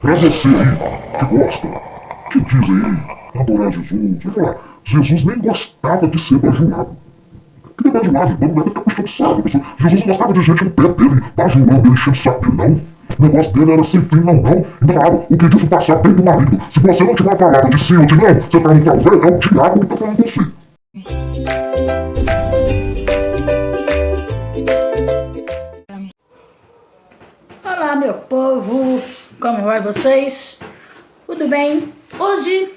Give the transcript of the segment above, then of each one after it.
Pra você aí, que gosta, que diz aí, adorar Jesus, vai falar, Jesus nem gostava de ser bajulado. Que nem bajulado, o mulher tá puxando saco. Jesus não gostava de gente no pé dele, bajulando ele, enchendo o saco dele, não. O negócio dele era sem fim, não. Ainda falava, o que disso passar bem do marido. Se você não tiver a palavra de sim ou de não, você tá no talvez, é o diabo que tá falando com você. Olá, meu povo, como vai vocês? Tudo bem? Hoje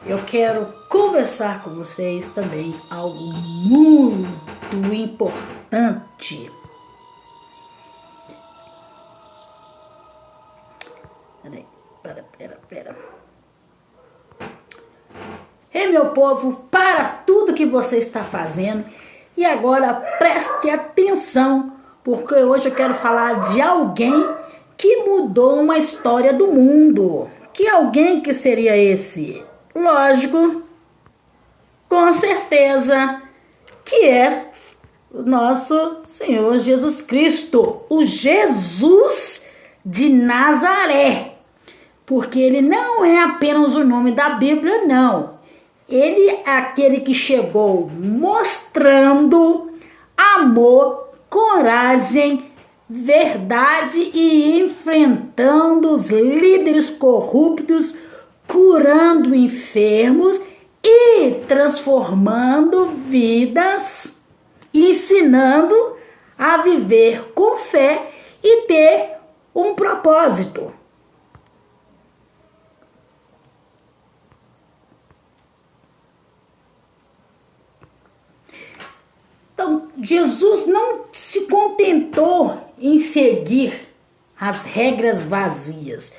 eu quero conversar com vocês também algo muito importante. Pera. Ei, meu povo, para tudo que você está fazendo e agora preste atenção, porque hoje eu quero falar de alguém que mudou uma história do mundo. Que alguém que seria esse? Lógico, com certeza, que é o nosso Senhor Jesus Cristo, o Jesus de Nazaré. Porque ele não é apenas o nome da Bíblia, não. Ele é aquele que chegou mostrando amor, coragem, verdade e enfrentando os líderes corruptos, curando enfermos e transformando vidas, ensinando a viver com fé e ter um propósito. Então, Jesus não se contentou em seguir as regras vazias.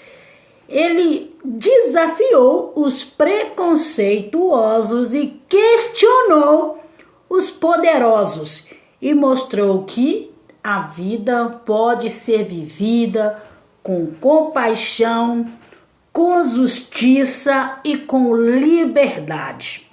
Ele desafiou os preconceituosos e questionou os poderosos e mostrou que a vida pode ser vivida com compaixão, com justiça e com liberdade.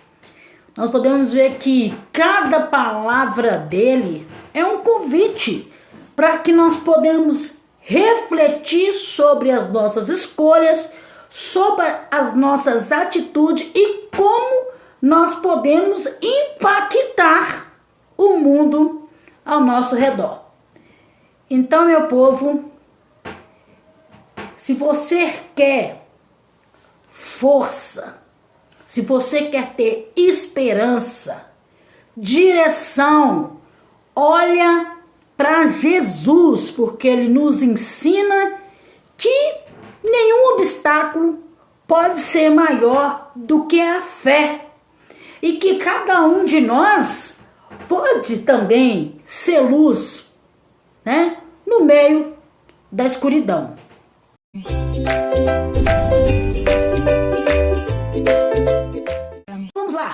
Nós podemos ver que cada palavra dele é um convite para que nós podemos refletir sobre as nossas escolhas, sobre as nossas atitudes e como nós podemos impactar o mundo ao nosso redor. Então, meu povo, se você quer força, se você quer ter esperança, direção, olha para Jesus, porque ele nos ensina que nenhum obstáculo pode ser maior do que a fé e que cada um de nós pode também ser luz, né, no meio da escuridão.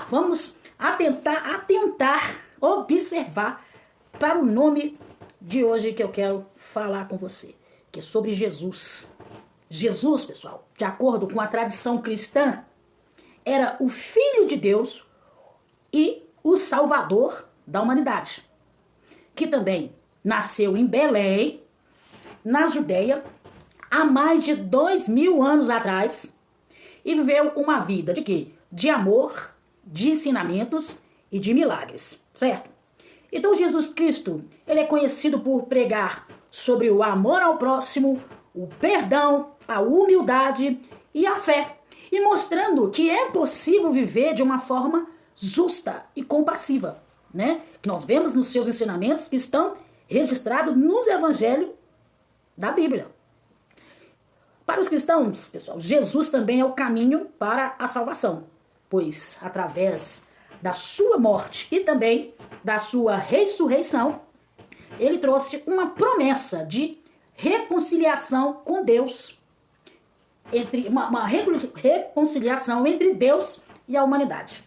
Vamos atentar, observar para o nome de hoje que eu quero falar com você, que é sobre Jesus. Jesus, pessoal, de acordo com a tradição cristã, era o Filho de Deus e o Salvador da humanidade, que também nasceu em Belém, na Judeia, há mais de 2000 anos atrás, e viveu uma vida de quê? De amor, de ensinamentos e de milagres, certo? Então Jesus Cristo, ele é conhecido por pregar sobre o amor ao próximo, o perdão, a humildade e a fé, e mostrando que é possível viver de uma forma justa e compassiva, né? Que nós vemos nos seus ensinamentos que estão registrados nos evangelhos da Bíblia. Para os cristãos, pessoal, Jesus também é o caminho para a salvação, pois através da sua morte e também da sua ressurreição, ele trouxe uma promessa de reconciliação com Deus, uma reconciliação entre Deus e a humanidade.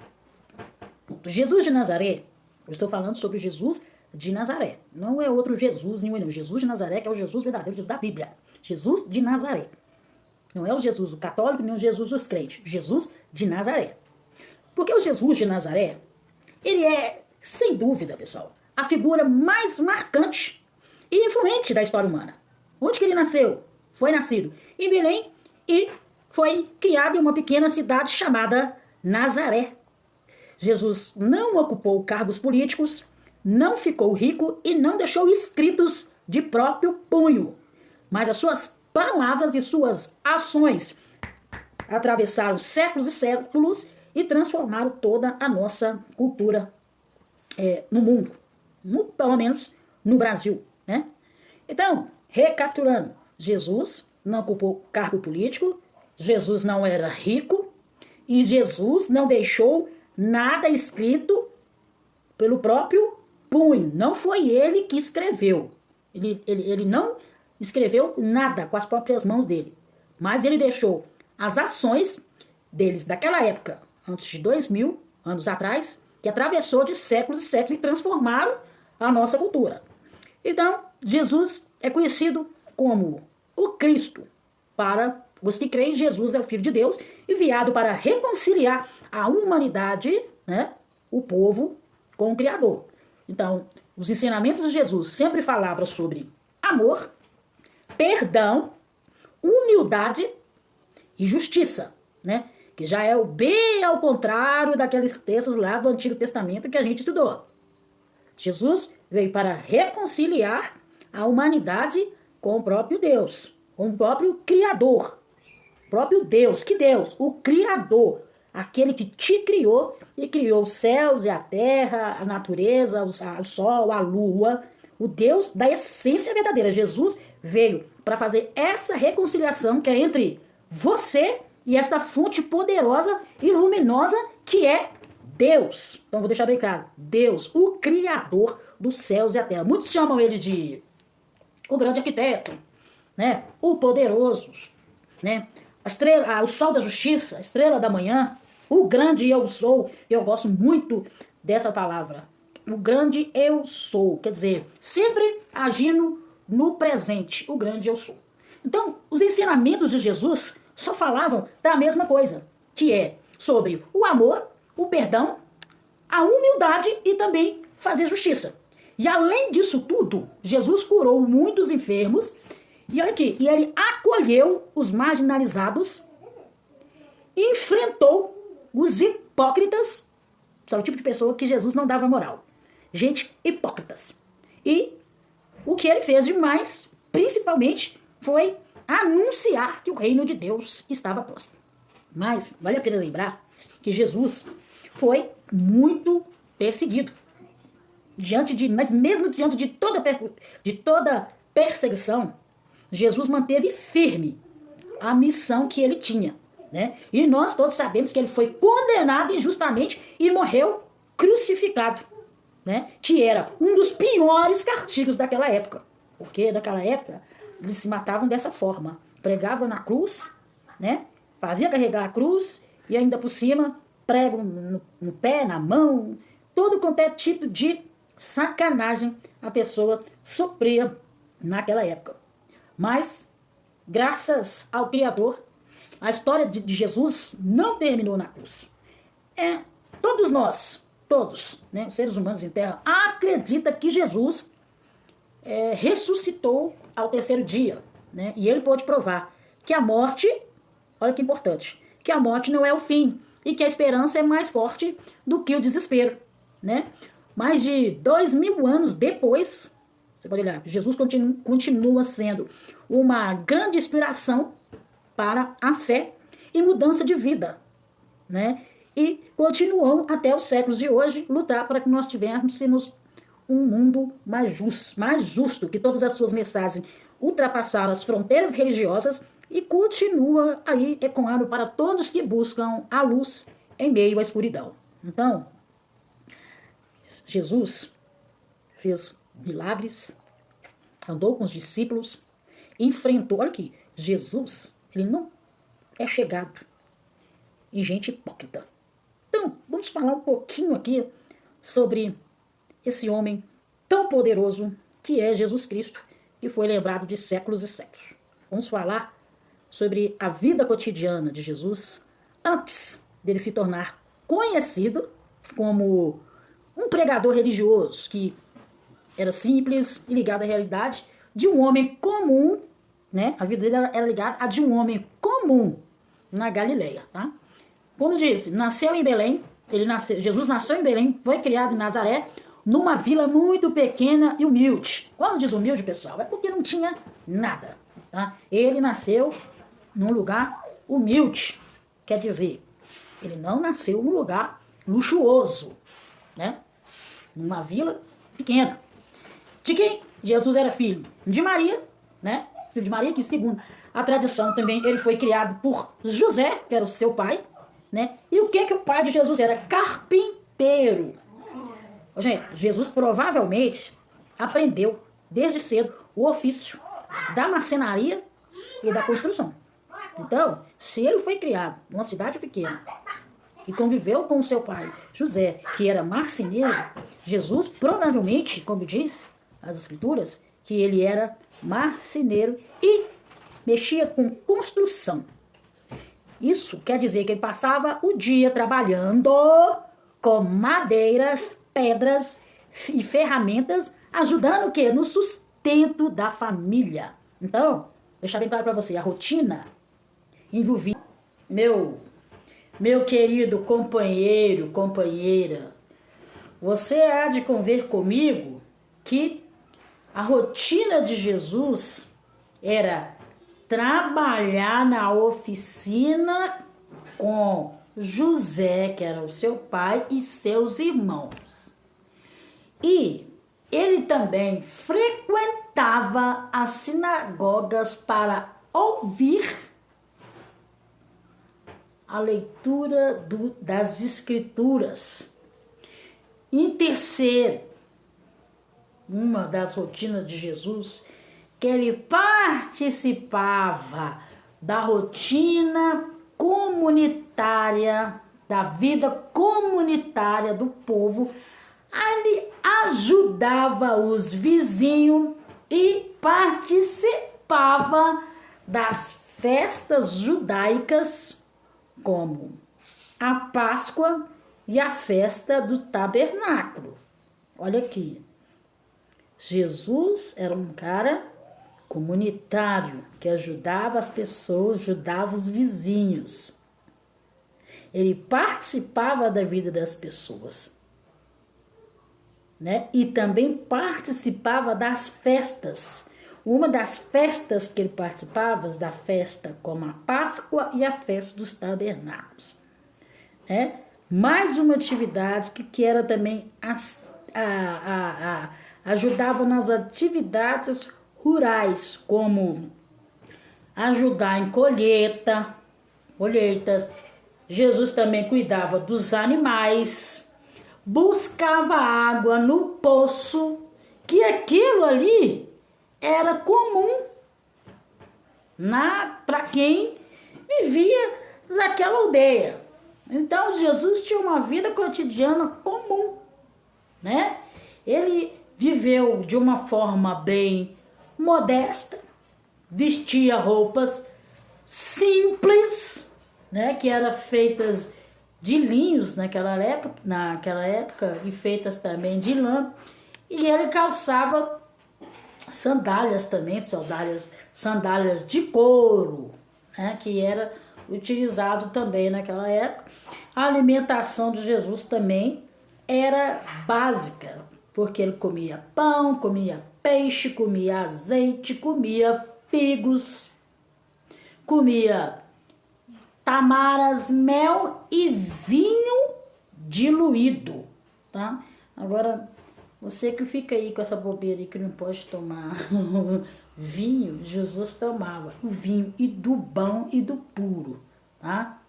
Jesus de Nazaré, eu estou falando sobre Jesus de Nazaré, não é outro Jesus, não. Jesus de Nazaré que é o Jesus verdadeiro, Jesus da Bíblia. Jesus de Nazaré. Não é o Jesus do católico, nem o Jesus dos crentes. Jesus de Nazaré. Porque o Jesus de Nazaré, ele é, sem dúvida, pessoal, a figura mais marcante e influente da história humana. Onde que ele nasceu? foi nascido em Belém e foi criado em uma pequena cidade chamada Nazaré. Jesus não ocupou cargos políticos, não ficou rico e não deixou escritos de próprio punho. Mas as suas palavras e suas ações atravessaram séculos e séculos e transformaram toda a nossa cultura no mundo, pelo menos no Brasil, né? Então, recapitulando, Jesus não ocupou cargo político, Jesus não era rico e Jesus não deixou nada escrito pelo próprio punho. Não foi ele que escreveu. Ele não escreveu nada com as próprias mãos dele. Mas ele deixou as ações deles daquela época, antes de 2000 anos atrás, que atravessou de séculos e séculos e transformaram a nossa cultura. Então, Jesus é conhecido como o Cristo. Para os que creem, Jesus é o Filho de Deus, enviado para reconciliar a humanidade, né, o povo, com o Criador. Então, os ensinamentos de Jesus sempre falavam sobre amor, perdão, humildade e justiça, né? Que já é o bem ao contrário daqueles textos lá do Antigo Testamento que a gente estudou. Jesus veio para reconciliar a humanidade com o próprio Deus, com o próprio Criador. O próprio Deus, que Deus? O Criador, aquele que te criou e criou os céus e a terra, a natureza, o sol, a lua, o Deus da essência verdadeira. Jesus veio para fazer essa reconciliação que é entre você e esta fonte poderosa e luminosa que é Deus. Então vou deixar bem claro, Deus, o Criador dos céus e a terra. Muitos chamam ele de o grande arquiteto, né? O poderoso, né? O sol da justiça, a estrela da manhã, o grande eu sou. Eu gosto muito dessa palavra. O grande eu sou, quer dizer, sempre agindo no presente, o grande eu sou. Então, os ensinamentos de Jesus só falavam da mesma coisa, que é sobre o amor, o perdão, a humildade e também fazer justiça. E além disso tudo, Jesus curou muitos enfermos e olha aqui, e ele acolheu os marginalizados, enfrentou os hipócritas, sabe o tipo de pessoa que Jesus não dava moral. Gente hipócritas. E o que ele fez demais, principalmente, foi anunciar que o reino de Deus estava próximo. Mas vale a pena lembrar que Jesus foi muito perseguido. Mas mesmo diante de toda perseguição, Jesus manteve firme a missão que ele tinha, né? E nós todos sabemos que ele foi condenado injustamente e morreu crucificado, né? Que era um dos piores castigos daquela época. Porque naquela época eles se matavam dessa forma. Pregavam na cruz, né? Fazia carregar a cruz e ainda por cima prego no pé, na mão. Todo quanto é tipo de sacanagem a pessoa sofria naquela época. Mas, graças ao Criador, a história de Jesus não terminou na cruz. Todos nós, né, seres humanos em terra, acreditam que Jesus ressuscitou ao terceiro dia, né? E ele pôde provar que a morte, olha que importante, que a morte não é o fim e que a esperança é mais forte do que o desespero, né? Mais de 2000 anos depois, você pode olhar, Jesus continua sendo uma grande inspiração para a fé e mudança de vida, né? E continuam até os séculos de hoje lutar para que nós tivéssemos um mundo mais justo, que todas as suas mensagens ultrapassaram as fronteiras religiosas e continua aí ecoando para todos que buscam a luz em meio à escuridão. Então, Jesus fez milagres, andou com os discípulos, enfrentou. Olha aqui, Jesus, ele não é chegado em gente hipócrita. Então, vamos falar um pouquinho aqui sobre esse homem tão poderoso que é Jesus Cristo, que foi lembrado de séculos e séculos. Vamos falar sobre a vida cotidiana de Jesus antes dele se tornar conhecido como um pregador religioso que era simples e ligado à realidade de um homem comum né? A vida dele era ligada à de um homem comum na Galileia, tá? Como disse, nasceu em Belém, Jesus nasceu em Belém, foi criado em Nazaré, numa vila muito pequena e humilde. Quando diz humilde, pessoal, é porque não tinha nada, tá? Ele nasceu num lugar humilde, quer dizer, ele não nasceu num lugar luxuoso, né? Numa vila pequena. De quem Jesus era filho? De Maria, né? Filho de Maria, que segundo a tradição também ele foi criado por José, que era o seu pai, né? E o que o pai de Jesus era? Carpinteiro. Gente, Jesus provavelmente aprendeu desde cedo o ofício da marcenaria e da construção. Então, se ele foi criado numa cidade pequena e conviveu com o seu pai, José, que era marceneiro, Jesus provavelmente, como diz as escrituras, que ele era marceneiro e mexia com construção. Isso quer dizer que ele passava o dia trabalhando com madeiras, pedras e ferramentas, ajudando o quê? No sustento da família. Então, deixar bem claro para você, a rotina envolvia meu querido companheiro, companheira, você há de conver comigo que a rotina de Jesus era trabalhar na oficina com José, que era o seu pai, e seus irmãos. E ele também frequentava as sinagogas para ouvir a leitura das escrituras. Em terceiro, uma das rotinas de Jesus, que ele participava da rotina comunitária, da vida comunitária do povo, ele ajudava os vizinhos e participava das festas judaicas, como a Páscoa e a festa do tabernáculo. Olha aqui, Jesus era um cara comunitário, que ajudava as pessoas, ajudava os vizinhos. Ele participava da vida das pessoas, né? E também participava das festas. Uma das festas que ele participava, da festa como a Páscoa e a festa dos tabernáculos, né? Mais uma atividade que era também ajudava nas atividades rurais, como ajudar em colheitas. Jesus também cuidava dos animais, buscava água no poço, que aquilo ali era comum para quem vivia naquela aldeia. Então Jesus tinha uma vida cotidiana comum, né? Ele viveu de uma forma bem modesta, vestia roupas simples, né, que eram feitas de linhos naquela época e feitas também de lã, e ele calçava sandálias também, sandálias de couro, né, que era utilizado também naquela época. A alimentação de Jesus também era básica, porque ele comia pão, comia peixe, comia azeite, comia figos, comia tamaras, mel e vinho diluído, tá? Agora, você que fica aí com essa bobeira aí que não pode tomar vinho, Jesus tomava o vinho e do bom e do puro, tá?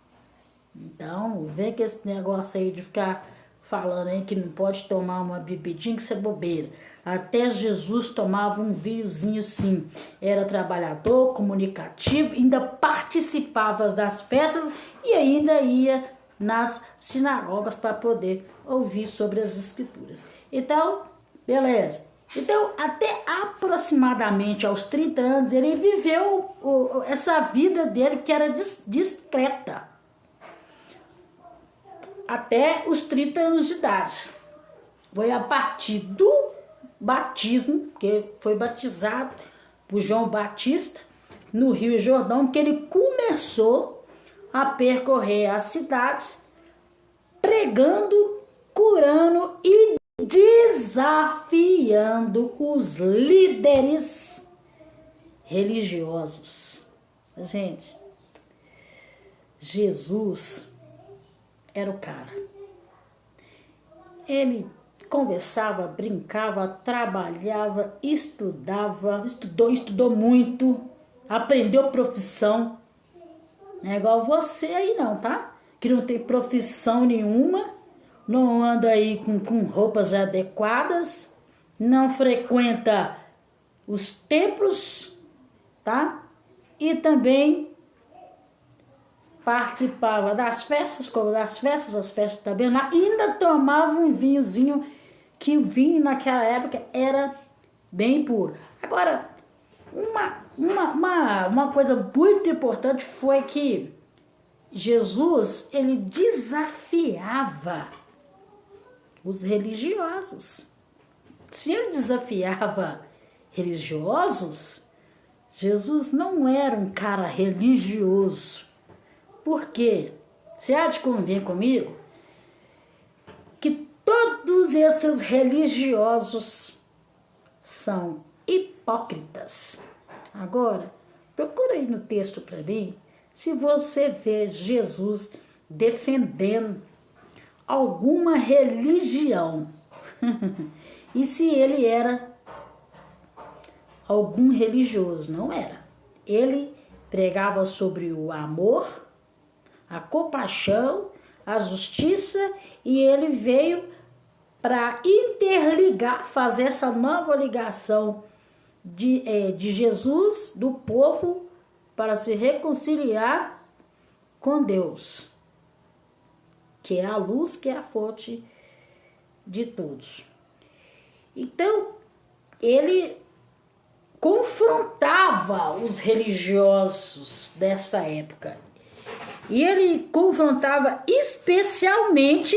Então, vê que esse negócio aí de ficar falando aí que não pode tomar uma bebidinha, que isso é bobeira. Até Jesus tomava um vinhozinho sim. Era trabalhador, comunicativo, ainda participava das festas e ainda ia nas sinagogas para poder ouvir sobre as escrituras. Então, beleza. Então, até aproximadamente aos 30 anos, ele viveu essa vida dele que era discreta. Até os 30 anos de idade. Foi a partir do batismo, que foi batizado por João Batista, no Rio Jordão, que ele começou a percorrer as cidades, pregando, curando e desafiando os líderes religiosos. Gente, Jesus era o cara. Ele conversava, brincava, trabalhava, estudou muito, aprendeu profissão. Não é igual você aí não, tá? Que não tem profissão nenhuma, não anda aí com roupas adequadas, não frequenta os templos, tá? E também participava das festas, como das festas, as festas também, ainda tomava um vinhozinho, que o vinho naquela época era bem puro. Agora, uma coisa muito importante foi que Jesus, ele desafiava os religiosos. Se ele desafiava religiosos, Jesus não era um cara religioso. Por quê? Você há de convir comigo que todos esses religiosos são hipócritas. Agora, procura aí no texto para mim se você vê Jesus defendendo alguma religião e se ele era algum religioso. Não era. Ele pregava sobre o amor, a compaixão, a justiça, e ele veio para interligar, fazer essa nova ligação de Jesus, do povo, para se reconciliar com Deus, que é a luz, que é a fonte de todos. Então, ele confrontava os religiosos dessa época. E ele confrontava especialmente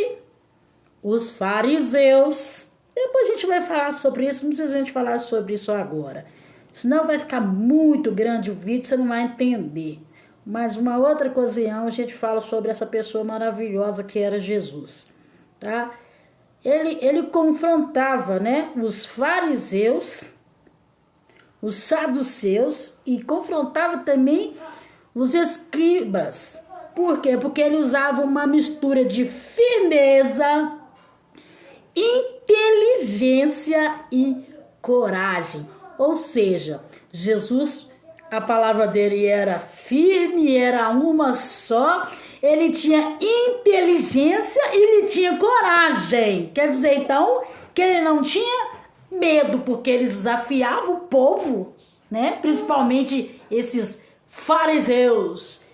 os fariseus. Depois a gente vai falar sobre isso, não precisa a gente falar sobre isso agora. Senão vai ficar muito grande o vídeo, você não vai entender. Mas uma outra ocasião a gente fala sobre essa pessoa maravilhosa que era Jesus. Tá? Ele confrontava, né, os fariseus, os saduceus, e confrontava também os escribas. Por quê? Porque ele usava uma mistura de firmeza, inteligência e coragem. Ou seja, Jesus, a palavra dele era firme, era uma só. Ele tinha inteligência e ele tinha coragem. Quer dizer, então, que ele não tinha medo, porque ele desafiava o povo, né? Principalmente esses fariseus,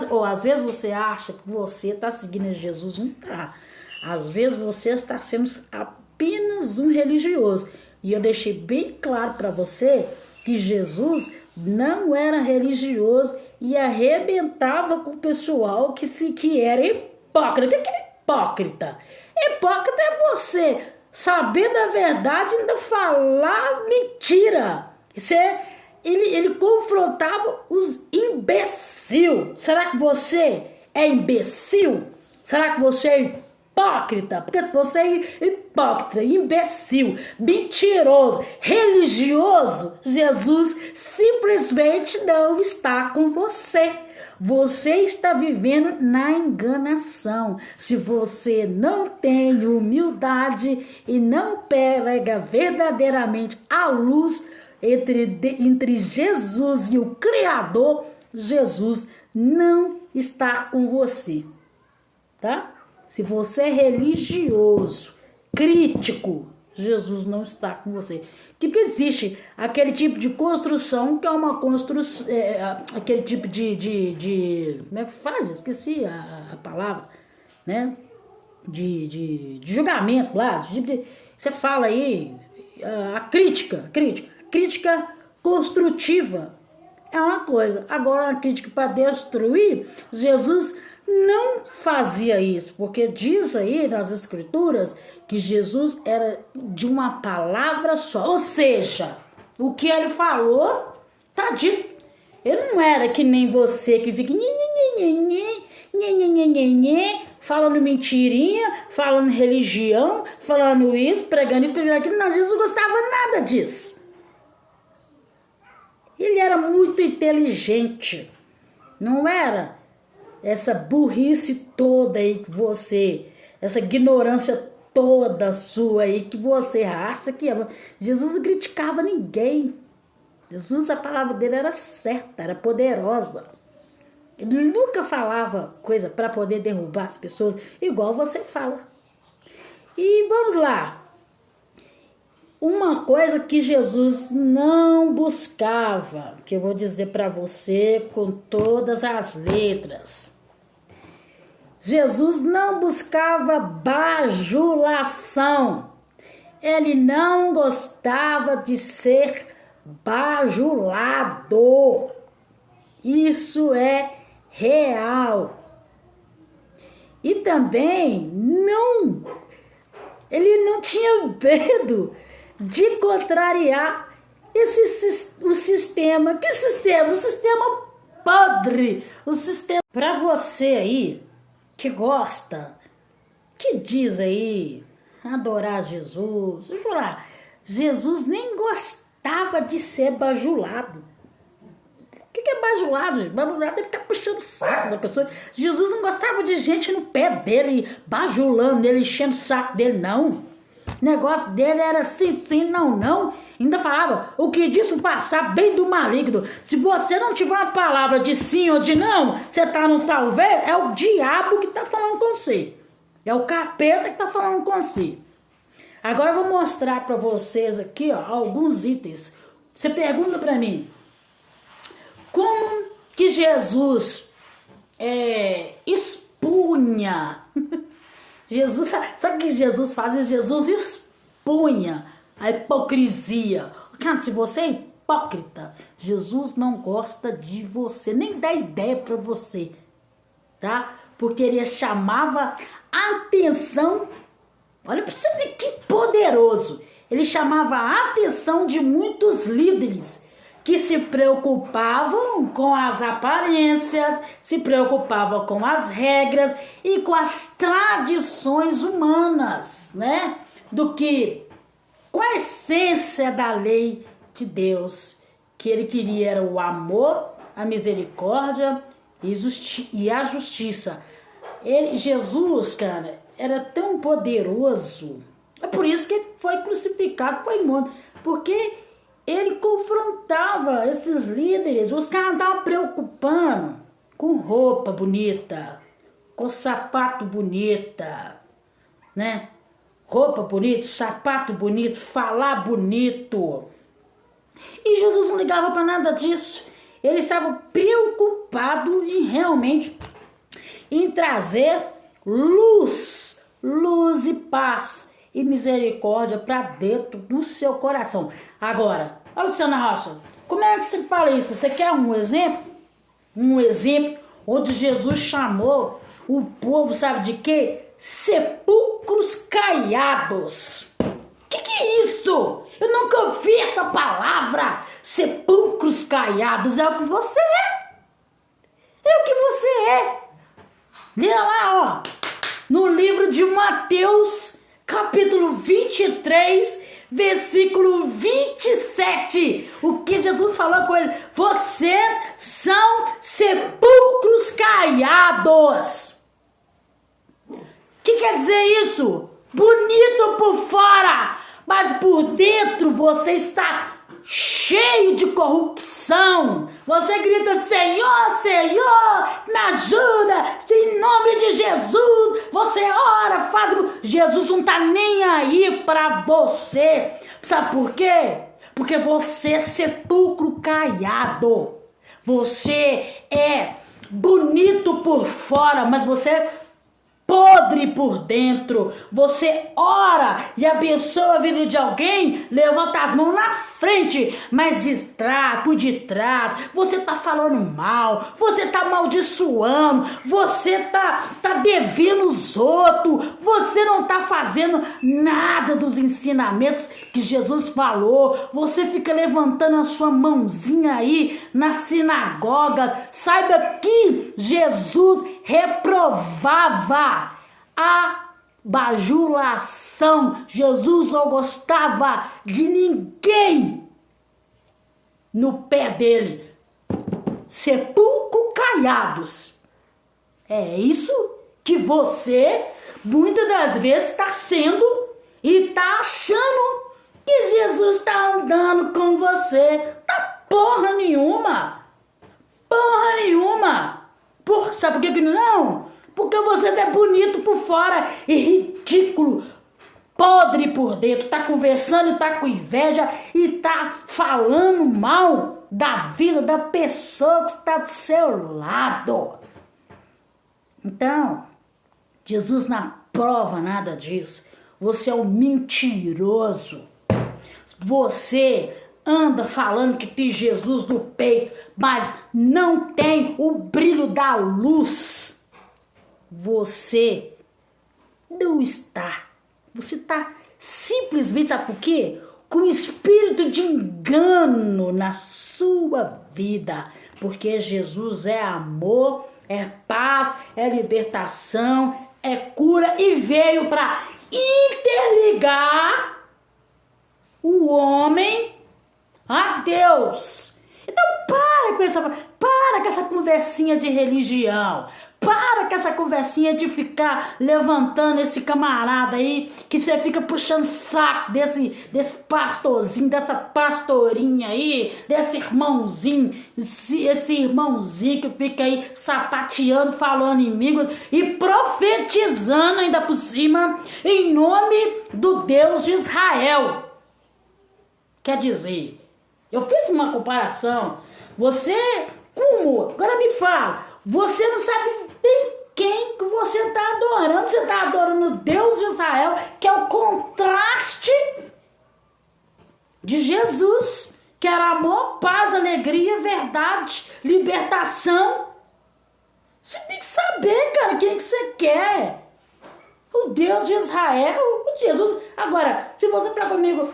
ou às vezes você acha que você está seguindo Jesus, não está. Às vezes você está sendo apenas um religioso. E eu deixei bem claro para você que Jesus não era religioso e arrebentava com o pessoal que era hipócrita. O que é hipócrita? Hipócrita é você saber da verdade e ainda falar mentira. Ele confrontava os imbecil. Será que você é imbecil? Será que você é hipócrita? Porque se você é hipócrita, imbecil, mentiroso, religioso, Jesus simplesmente não está com você. Você está vivendo na enganação. Se você não tem humildade e não prega verdadeiramente a luz entre Jesus e o Criador, Jesus não está com você, tá? Se você é religioso, crítico, Jesus não está com você. Porque existe aquele tipo de construção que é uma construção, aquele tipo de como é que faz? Esqueci a palavra, né? De julgamento lá, você fala aí, a crítica construtiva é uma coisa. Agora, a crítica para destruir, Jesus não fazia isso, porque diz aí nas escrituras que Jesus era de uma palavra só, ou seja, o que ele falou tá dito. Ele não era que nem você que fica falando mentirinha, falando religião, falando isso, pregando isso, pregando aquilo. Não, Jesus não gostava nada disso. Ele era muito inteligente. Não era essa burrice toda aí que você, essa ignorância toda sua aí que você acha que é. Jesus não criticava ninguém. Jesus, a palavra dele era certa, era poderosa. Ele nunca falava coisa para poder derrubar as pessoas, igual você fala. E vamos lá. Uma coisa que Jesus não buscava, que eu vou dizer para você com todas as letras. Jesus não buscava bajulação. Ele não gostava de ser bajulado. Isso é real. E também ele não tinha medo de contrariar o sistema. Que sistema? O sistema podre. O sistema. Para você aí que gosta, que diz aí adorar Jesus, deixa eu falar, Jesus nem gostava de ser bajulado. O que é bajulado, gente? Bajulado é ficar puxando o saco da pessoa. Jesus não gostava de gente no pé dele, bajulando ele, enchendo o saco dele, não. O negócio dele era sim, não. Ainda falava, o que disso passar bem do maligno. Se você não tiver uma palavra de sim ou de não, você tá no talvez, é o diabo que tá falando com você. É o capeta que tá falando com você. Agora eu vou mostrar para vocês aqui, ó, alguns itens. Você pergunta para mim, como que Jesus expunha? Jesus, sabe o que Jesus fazia? Jesus expunha a hipocrisia. Cara, se você é hipócrita, Jesus não gosta de você, nem dá ideia para você, tá? Porque ele chamava a atenção, olha para você ver que poderoso. Ele chamava a atenção de muitos líderes que se preocupavam com as aparências, se preocupavam com as regras e com as tradições humanas, né? Do que com a essência da lei de Deus, que ele queria era o amor, a misericórdia e a justiça. Jesus, cara, era tão poderoso. É por isso que ele foi crucificado, foi morto, porque ele confrontava esses líderes. Os caras estavam preocupando com roupa bonita, com sapato bonita, né? Roupa bonita, sapato bonito, falar bonito. E Jesus não ligava para nada disso. Ele estava preocupado em trazer luz e paz e misericórdia para dentro do seu coração. Agora, Luciana Rocha, como é que se fala isso? Você quer um exemplo? Um exemplo onde Jesus chamou o povo, sabe de quê? Sepulcros caiados. Que é isso? Eu nunca ouvi essa palavra. Sepulcros caiados. É o que você é. É o que você é. Leia lá, ó. No livro de Mateus, capítulo 23, versículo 27. O que Jesus falou com ele? Vocês são sepulcros caiados. O que quer dizer isso? Bonito por fora, mas por dentro você está cheio de corrupção. Você grita, Senhor, Senhor, me ajuda, em nome de Jesus. Você ora, faz... Jesus não está nem aí para você. Sabe por quê? Porque você é sepulcro caiado. Você é bonito por fora, mas você é podre por dentro. Você ora e abençoa a vida de alguém, levanta as mãos na frente, mas diz, por detrás, você tá falando mal, você tá amaldiçoando, você tá devendo os outros, você não tá fazendo nada dos ensinamentos que Jesus falou, você fica levantando a sua mãozinha aí nas sinagogas. Saiba que Jesus reprovava a bajulação. Jesus não gostava de ninguém no pé dele. Sepulcro caiados. É isso que você muitas das vezes está sendo e está achando que Jesus está andando com você. Tá porra nenhuma. Porra nenhuma. Sabe por que não? Porque você é bonito por fora e ridículo, podre por dentro. Tá conversando, tá com inveja e tá falando mal da vida da pessoa que está do seu lado. Então, Jesus não aprova nada disso. Você é um mentiroso. Você anda falando que tem Jesus no peito, mas não tem o brilho da luz. Você não está. Você está simplesmente, sabe por quê? Com espírito de engano na sua vida. Porque Jesus é amor, é paz, é libertação, é cura e veio para interligar o homem a Deus. Então para com essa conversinha de religião. Para com essa conversinha de ficar levantando esse camarada aí, que você fica puxando saco desse pastorzinho, dessa pastorinha aí, desse irmãozinho, esse irmãozinho que fica aí sapateando, falando em línguas e profetizando ainda por cima em nome do Deus de Israel. Quer dizer, eu fiz uma comparação. Você, como? Agora me fala, você não sabe quem que você está adorando. Você está adorando o Deus de Israel, que é o contraste de Jesus, que era amor, paz, alegria, verdade, libertação. Você tem que saber, cara, quem que você quer. O Deus de Israel, o Jesus. Agora, se você falar comigo,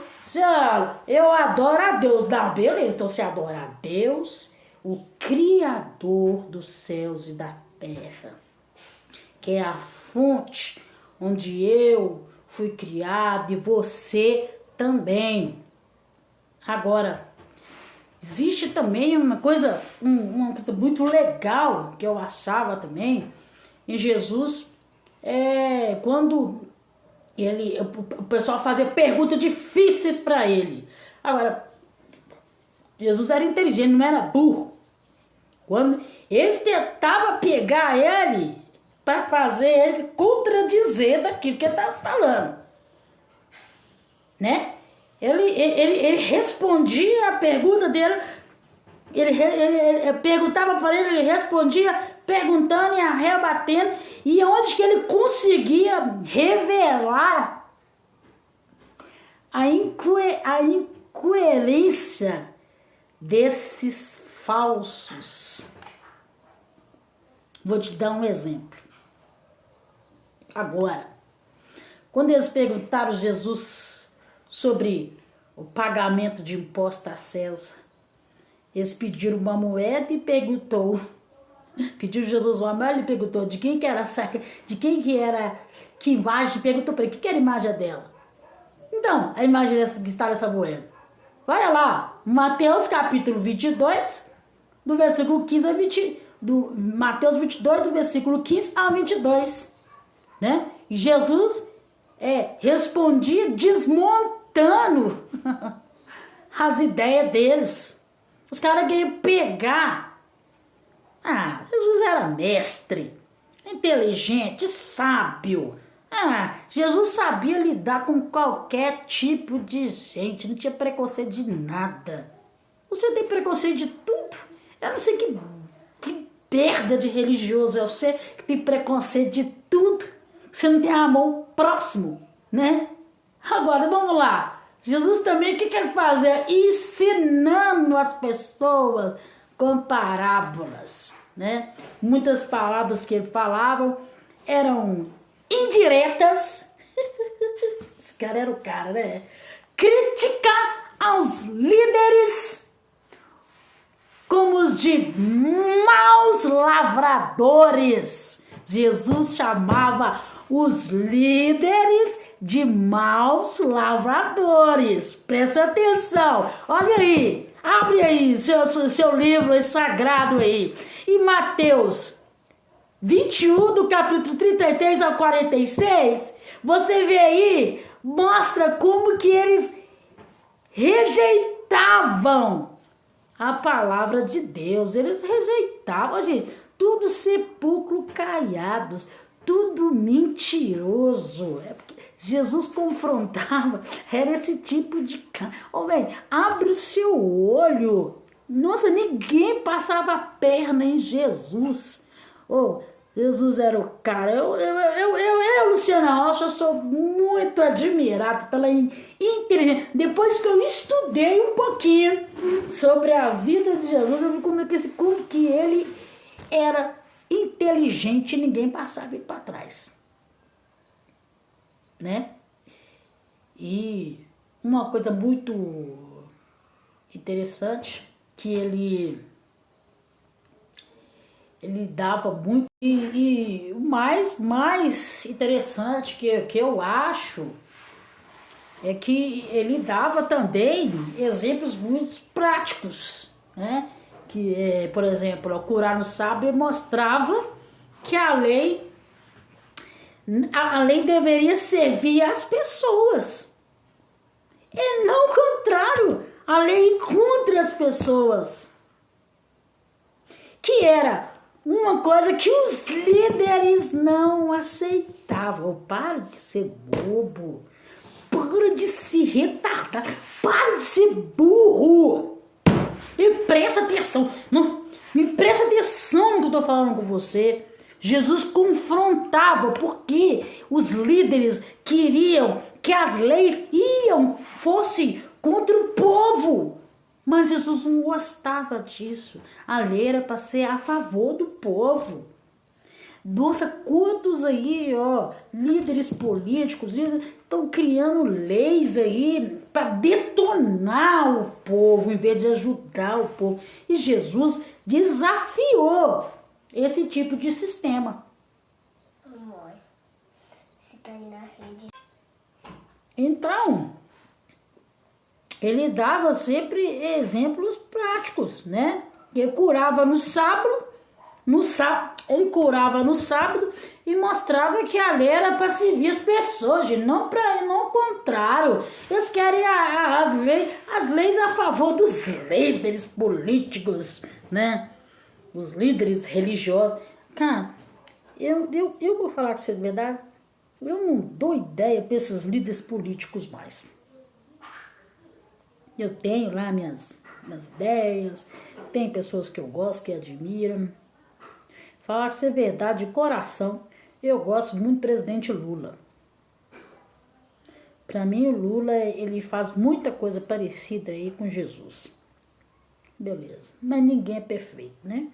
eu adoro a Deus. Não, beleza, então você adora a Deus, o Criador dos céus e da terra, que é a fonte onde eu fui criado e você também. Agora, existe também uma coisa muito legal que eu achava também em Jesus, quando o pessoal fazia perguntas difíceis para ele. Agora, Jesus era inteligente, não era burro. Quando eles tentavam pegar ele para fazer ele contradizer daquilo que ele estava falando, né? Ele respondia a pergunta dele, ele perguntava para ele respondia perguntando e rebatendo, e onde que ele conseguia revelar a incoerência desses falsos. Vou te dar um exemplo. Agora, quando eles perguntaram a Jesus sobre o pagamento de imposto a César, eles pediram uma moeda e pediu Jesus uma moeda e perguntou de quem que era, que imagem, perguntou para ele, que era a imagem dela. Então, a imagem que está nessa moeda. Olha lá, Mateus capítulo 22, do versículo 15 a 20, Mateus 22, do versículo 15 a 22, né? E Jesus respondia desmontando as ideias deles. Os caras queriam pegar. Jesus era mestre, inteligente, sábio. Jesus sabia lidar com qualquer tipo de gente, não tinha preconceito de nada. Você tem preconceito de tudo. Eu não sei que perda de religioso é você que tem preconceito de tudo. Você não tem amor próximo, né? Agora, vamos lá. Jesus também, o que ele fazia? Ensinando as pessoas com parábolas, né? Muitas palavras que ele falava eram indiretas. Esse cara era o cara, né? Crítica aos líderes como os de maus lavradores. Jesus chamava os líderes de maus lavradores. Presta atenção. Olha aí. Abre aí seu livro aí, sagrado aí. Em Mateus 21, do capítulo 33 ao 46, você vê aí, mostra como que eles rejeitavam a palavra de Deus. Eles rejeitavam, gente, tudo sepulcro caiados, tudo mentiroso. É porque Jesus confrontava, era esse tipo de cara. Ô, velho, abre o seu olho. Nossa, ninguém passava a perna em Jesus. Ô, Jesus era o cara. Eu, Luciana Rocha, sou muito admirado pela inteligência. Depois que eu estudei um pouquinho sobre a vida de Jesus, eu vi como que ele era inteligente e ninguém passava ele para trás. Né? E uma coisa muito interessante que ele dava muito, e o mais interessante que eu acho é que ele dava também exemplos muito práticos, né? Que, por exemplo, ao curar no sábado, ele mostrava que a lei deveria servir às pessoas, e não o contrário, a lei contra as pessoas, que era uma coisa que os líderes não aceitavam. Para de ser bobo, para de se retardar, para de ser burro e presta atenção. Não, me presta atenção no que eu estou falando com você. Jesus confrontava porque os líderes queriam que as leis fossem contra o povo. Mas Jesus não gostava disso. A lei era para ser a favor do povo. Nossa, quantos aí, líderes políticos estão criando leis aí para detonar o povo em vez de ajudar o povo. E Jesus desafiou esse tipo de sistema. Amor, você tá aí na rede. Então, ele dava sempre exemplos práticos, né? Ele curava no sábado, ele curava no sábado e mostrava que a lei era para servir as pessoas, não ao contrário. Eles querem as leis a favor dos líderes políticos, né? Os líderes religiosos. Cara, eu vou falar com você de verdade, eu não dou ideia para esses líderes políticos mais. Eu tenho lá minhas ideias, tem pessoas que eu gosto, que admiram. Falar que isso é verdade, de coração, eu gosto muito do presidente Lula. Para mim, o Lula, ele faz muita coisa parecida aí com Jesus. Beleza, mas ninguém é perfeito, né?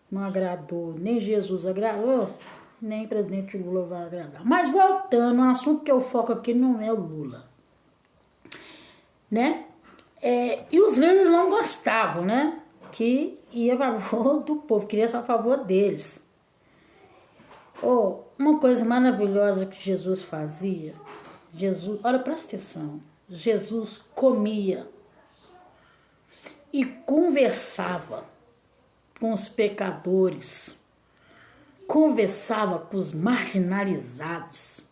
Não agradou, nem Jesus agradou, nem o presidente Lula vai agradar. Mas voltando, o assunto que eu foco aqui não é o Lula, né? E os líderes não gostavam, né? Que ia a favor do povo, queria só a favor deles. Uma coisa maravilhosa que Jesus fazia, olha, presta atenção, Jesus comia e conversava com os pecadores, conversava com os marginalizados,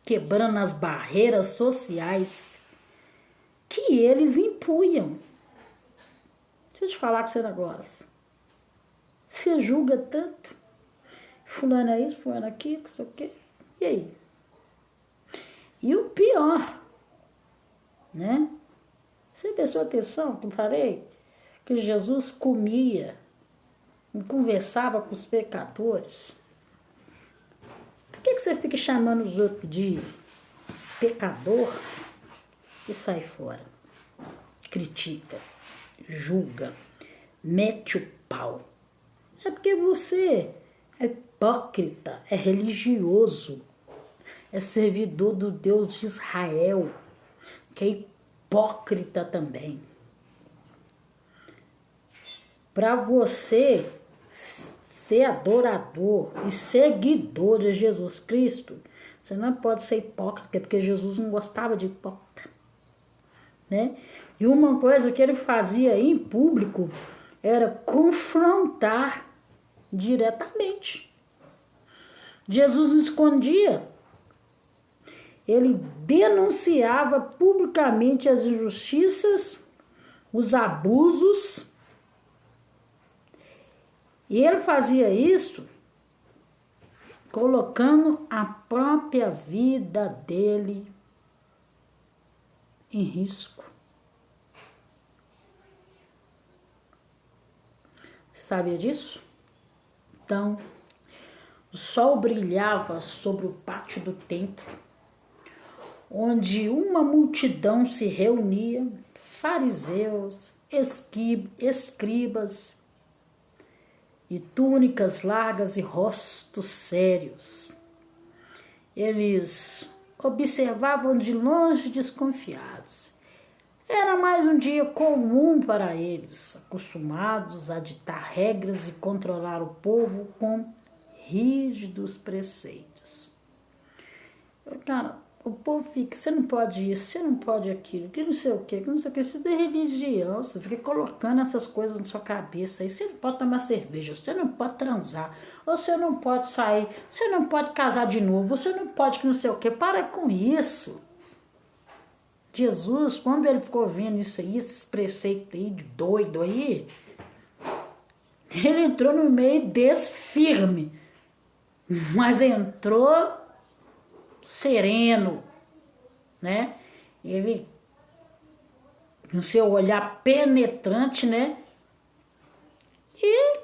quebrando as barreiras sociais que eles impunham. Deixa eu te falar com você negócio. Você julga tanto. Fulano é isso, fulano é aquilo, não sei o quê. E aí? E o pior, né? Você prestou atenção que eu falei? Que Jesus comia e conversava com os pecadores. Por que você fica chamando os outros de pecador? e sai fora. Critica, julga, mete o pau. É porque você é hipócrita, é religioso, é servidor do Deus de Israel, que é hipócrita também. Para você ser adorador e seguidor de Jesus Cristo, você não pode ser hipócrita, porque Jesus não gostava de hipócrita, né? E uma coisa que ele fazia em público era confrontar diretamente. Jesus não escondia. Ele denunciava publicamente as injustiças, os abusos. E ele fazia isso colocando a própria vida dele em risco. Você sabia disso? Então, o sol brilhava sobre o pátio do templo, onde uma multidão se reunia, fariseus, escribas, e túnicas largas e rostos sérios. Eles observavam de longe desconfiados. Era mais um dia comum para eles, acostumados a ditar regras e controlar o povo com rígidos preceitos. Cara, o povo fica, você não pode isso, você não pode aquilo, que não sei o que, isso é religião, você fica colocando essas coisas na sua cabeça aí, você não pode tomar cerveja, você não pode transar, você não pode sair, você não pode casar de novo, você não pode não sei o que, para com isso. Jesus, quando ele ficou vendo isso aí, esses preceitos aí de doido aí, ele entrou no meio desse firme, mas entrou sereno, né? Ele, no seu olhar penetrante, né? E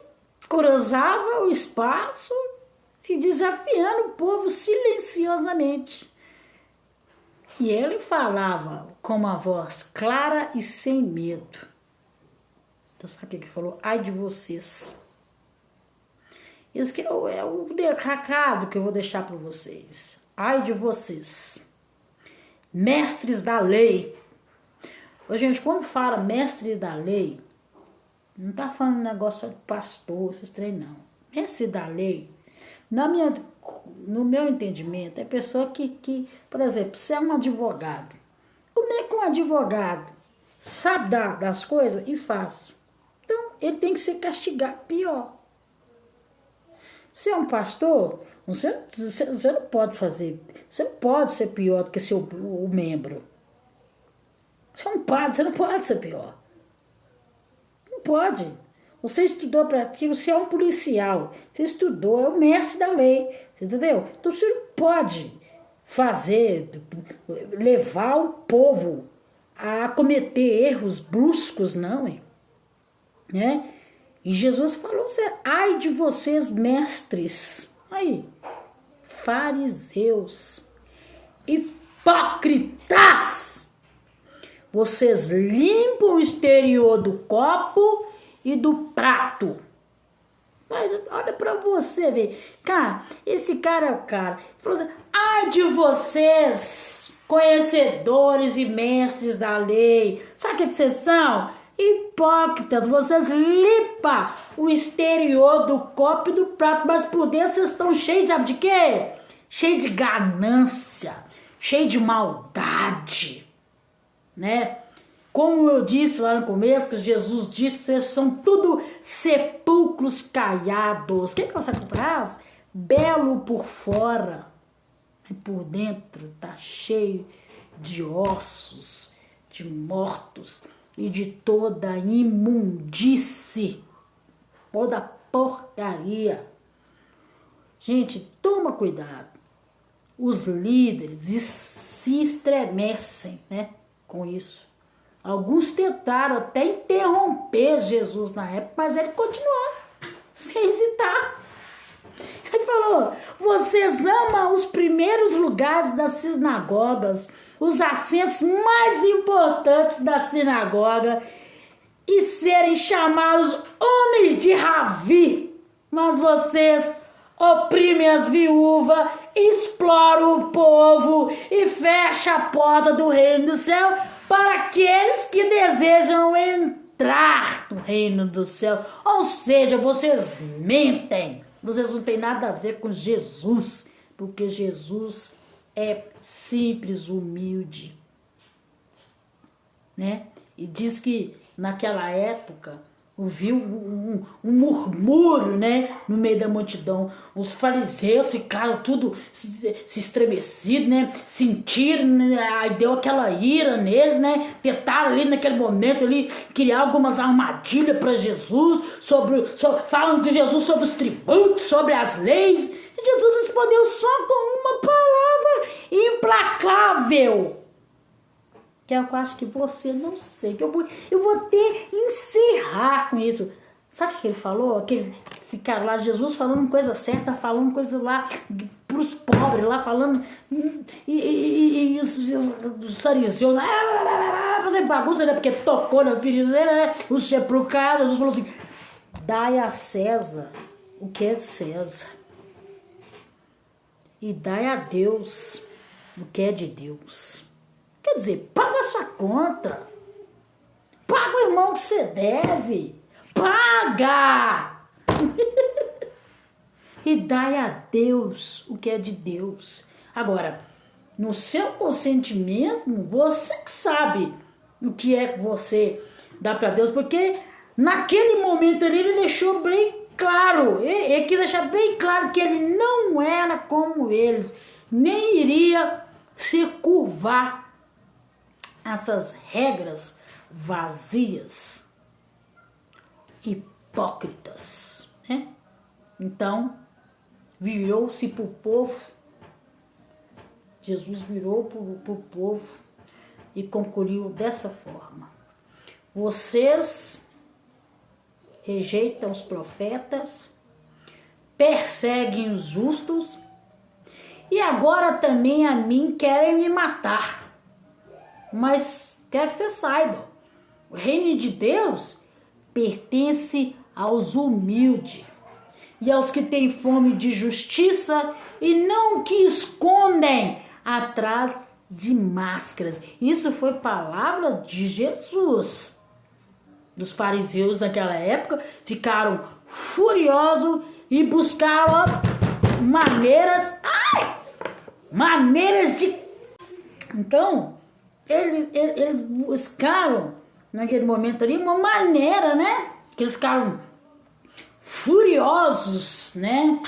cruzava o espaço e desafiando o povo silenciosamente. E ele falava com uma voz clara e sem medo. Então sabe o que ele falou? Ai de vocês. Isso que é o recado que eu vou deixar para vocês. Ai de vocês, mestres da lei. Ô, gente, quando fala mestre da lei, não tá falando negócio de pastor, esses trem não. Mestre da lei, no meu entendimento, é pessoa que, por exemplo, você é um advogado. Como é que um advogado sabe das coisas e faz? Então, ele tem que ser castigado pior. Se é um pastor, você não pode fazer, você não pode ser pior do que o membro. Você é um padre, você não pode ser pior. Não pode. Você estudou para aquilo, você é um policial, você estudou, é o mestre da lei, você entendeu? Então você não pode levar o povo a cometer erros bruscos, não, né? E Jesus falou assim, ai de vocês mestres, aí, fariseus, hipócritas, vocês limpam o exterior do copo e do prato. Mas olha pra você ver, cara, esse cara é o cara, ele falou assim, ai de vocês, conhecedores e mestres da lei, sabe o que vocês são? Hipócritas, vocês limpam o exterior do copo e do prato, mas por dentro vocês estão cheios de quê? Cheio de ganância, cheio de maldade, né? Como eu disse lá no começo, que Jesus disse, vocês são tudo sepulcros caiados. O que você faz? Belo por fora, e por dentro tá cheio de ossos, de mortos, e de toda imundície, toda porcaria. Gente, toma cuidado. Os líderes se estremecem, né, com isso. Alguns tentaram até interromper Jesus na época, mas ele continuou, sem hesitar. Ele falou, vocês amam os primeiros lugares das sinagogas, os assentos mais importantes da sinagoga e serem chamados homens de Ravi. Mas vocês oprimem as viúvas, exploram o povo e fecham a porta do reino do céu para aqueles que desejam entrar no reino do céu. Ou seja, vocês mentem. Vocês não têm nada a ver com Jesus, porque Jesus é simples, humilde, né? E diz que naquela época ouviu um murmúrio, né, no meio da multidão. Os fariseus ficaram tudo se estremecidos, né, sentiram, né, aí deu aquela ira nele, né, tentaram ali naquele momento ali criar algumas armadilhas para Jesus, falando com Jesus sobre os tributos, sobre as leis. E Jesus respondeu só com uma palavra implacável, que eu acho que você não sei, que eu vou ter encerrar com isso. Sabe o que ele falou? Que eles ficaram lá, Jesus falando coisa certa, falando coisa lá pros pobres, lá falando, e os fariseus lá, fazendo bagunça, né? Porque tocou na ferida dele, né? Os sepulcrados. Jesus falou assim: dai a César o que é de César, e dai a Deus o que é de Deus. Quer dizer, paga a sua conta. Paga o irmão que você deve. Paga! E dai a Deus o que é de Deus. Agora, no seu consentimento, você que sabe o que é que você dá para Deus, porque naquele momento ali ele deixou bem claro, ele quis deixar bem claro que ele não era como eles, nem iria se curvar essas regras vazias, hipócritas, né? Então, virou-se para o povo, Jesus virou para o povo e concluiu dessa forma: vocês rejeitam os profetas, perseguem os justos e agora também a mim querem me matar. Mas quero que você saiba, o reino de Deus pertence aos humildes e aos que têm fome de justiça e não que escondem atrás de máscaras. Isso foi palavra de Jesus. Os fariseus naquela época ficaram furiosos e buscavam maneiras de... Então, eles buscaram, naquele momento ali, uma maneira, né? Que eles ficaram furiosos, né?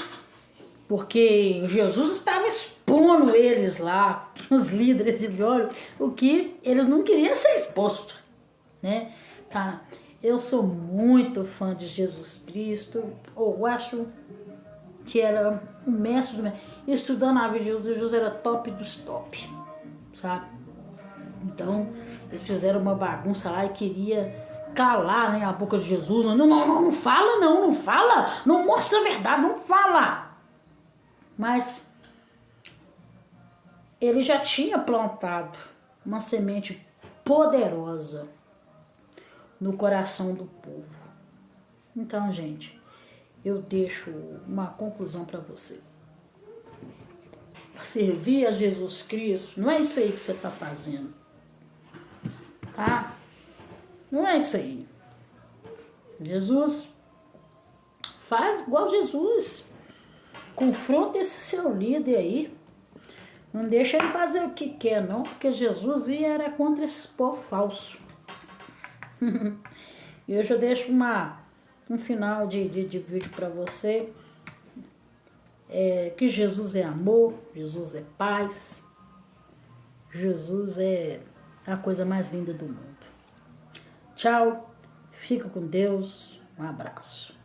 Porque Jesus estava expondo eles lá, os líderes de olho, o que eles não queriam ser exposto, né? Tá? Eu sou muito fã de Jesus Cristo, eu acho que era um mestre do mestre. Estudando a vida de Jesus era top dos top, sabe? Então, eles fizeram uma bagunça lá e queria calar, né, a boca de Jesus. Não fala, não fala, não mostra a verdade, não fala. Mas ele já tinha plantado uma semente poderosa no coração do povo. Então, gente, eu deixo uma conclusão para você. Servir a Jesus Cristo não é isso aí que você está fazendo, tá? Não é isso aí. Jesus faz igual Jesus. Confronta esse seu líder aí. Não deixa ele fazer o que quer, não, porque Jesus era contra esse povo falso. E hoje eu deixo um final de vídeo para você. Que Jesus é amor, Jesus é paz, Jesus é a coisa mais linda do mundo. Tchau, fica com Deus, um abraço.